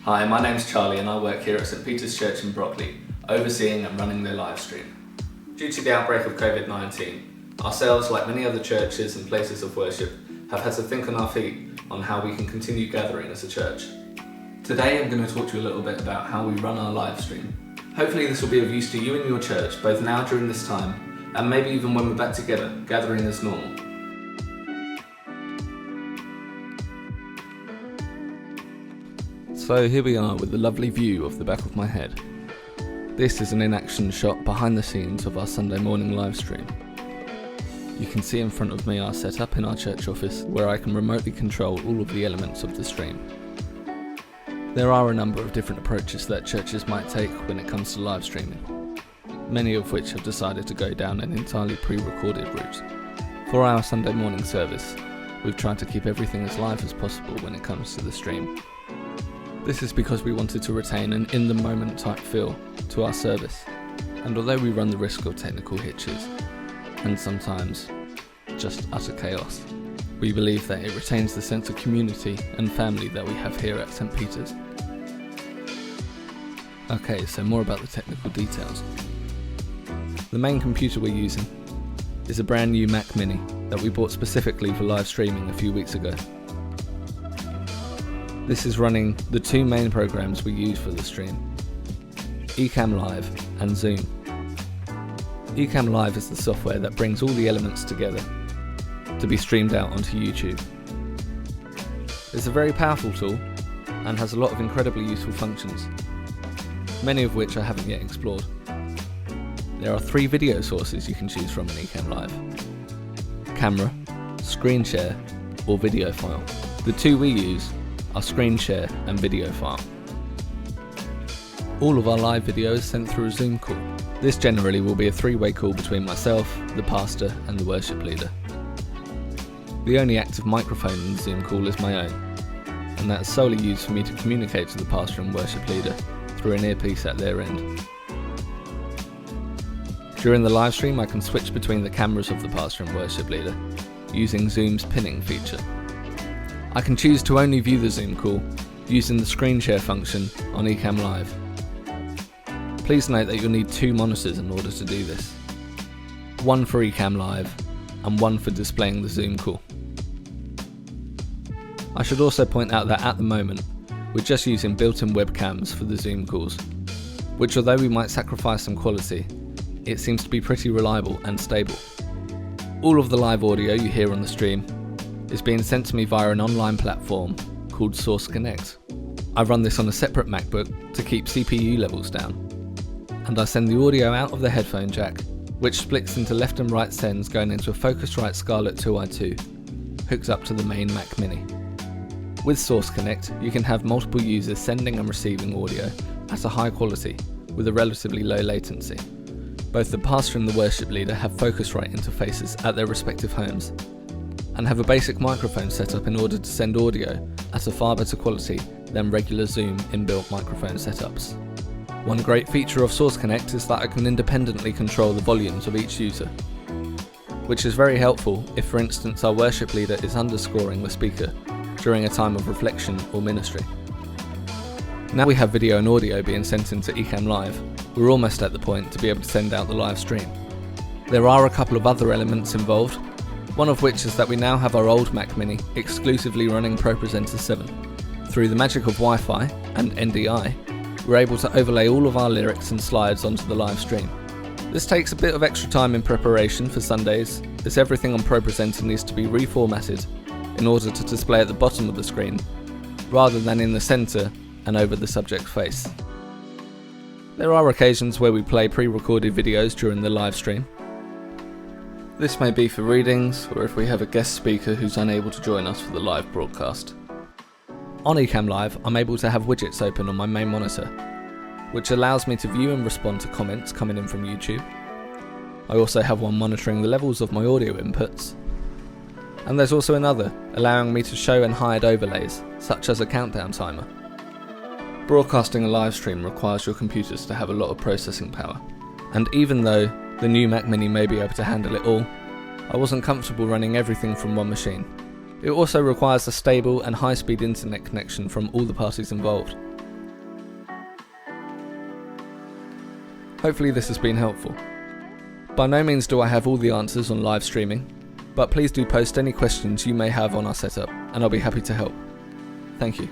Hi, my name's Charlie and I work here at St Peter's Church in Brockley, overseeing and running their live stream. Due to the outbreak of COVID-19, ourselves, like many other churches and places of worship, have had to think on our feet on how we can continue gathering as a church. Today I'm going to talk to you a little bit about how we run our live stream. Hopefully this will be of use to you and your church, both now during this time, and maybe even when we're back together, gathering as normal. So here we are with the lovely view of the back of my head. This is an in-action shot behind the scenes of our Sunday morning live stream. You can see in front of me our setup in our church office, where I can remotely control all of the elements of the stream. There are a number of different approaches that churches might take when it comes to live streaming, many of which have decided to go down an entirely pre-recorded route. For our Sunday morning service, we've tried to keep everything as live as possible when it comes to the stream. This is because we wanted to retain an in-the-moment type feel to our service, and although we run the risk of technical hitches, and sometimes just utter chaos, we believe that it retains the sense of community and family that we have here at St Peter's. Okay, so more about the technical details. The main computer we're using is a brand new Mac Mini that we bought specifically for live streaming a few weeks ago. This is running the two main programs we use for the stream, Ecamm Live and Zoom. Ecamm Live is the software that brings all the elements together to be streamed out onto YouTube. It's a very powerful tool and has a lot of incredibly useful functions, many of which I haven't yet explored. There are 3 video sources you can choose from in Ecamm Live: camera, screen share, or video file. The 2 we use are screen share and video file. All of our live video is sent through a Zoom call. This generally will be a 3-way call between myself, the pastor, and the worship leader. The only active microphone in the Zoom call is my own, and that is solely used for me to communicate to the pastor and worship leader through an earpiece at their end. During the live stream, I can switch between the cameras of the pastor and worship leader using Zoom's pinning feature. I can choose to only view the Zoom call using the screen share function on Ecamm Live. Please note that you'll need 2 monitors in order to do this. One for Ecamm Live and one for displaying the Zoom call. I should also point out that at the moment, we're just using built-in webcams for the Zoom calls, which, although we might sacrifice some quality, it seems to be pretty reliable and stable. All of the live audio you hear on the stream is being sent to me via an online platform called Source Connect. I run this on a separate MacBook to keep CPU levels down, and I send the audio out of the headphone jack, which splits into left and right sends going into a Focusrite Scarlett 2i2, hooks up to the main Mac Mini. With Source Connect, you can have multiple users sending and receiving audio at a high quality with a relatively low latency. Both the pastor and the worship leader have Focusrite interfaces at their respective homes, and have a basic microphone set up in order to send audio at a far better quality than regular Zoom inbuilt microphone setups. One great feature of Source Connect is that I can independently control the volumes of each user, which is very helpful if, for instance, our worship leader is underscoring the speaker during a time of reflection or ministry. Now we have video and audio being sent into Ecamm Live, we're almost at the point to be able to send out the live stream. There are a couple of other elements involved, one of which is that we now have our old Mac Mini exclusively running ProPresenter 7. Through the magic of Wi-Fi and NDI, we're able to overlay all of our lyrics and slides onto the live stream. This takes a bit of extra time in preparation for Sundays, as everything on ProPresenter needs to be reformatted in order to display at the bottom of the screen, rather than in the centre and over the subject's face. There are occasions where we play pre-recorded videos during the live stream. This may be for readings, or if we have a guest speaker who's unable to join us for the live broadcast. On Ecamm Live, I'm able to have widgets open on my main monitor, which allows me to view and respond to comments coming in from YouTube. I also have one monitoring the levels of my audio inputs, and there's also another allowing me to show and hide overlays, such as a countdown timer. Broadcasting a live stream requires your computers to have a lot of processing power, and even though the new Mac Mini may be able to handle it all, I wasn't comfortable running everything from one machine. It also requires a stable and high-speed internet connection from all the parties involved, Hopefully this has been helpful. By no means do I have all the answers on live streaming, but please do post any questions you may have on our setup and I'll be happy to help. Thank you.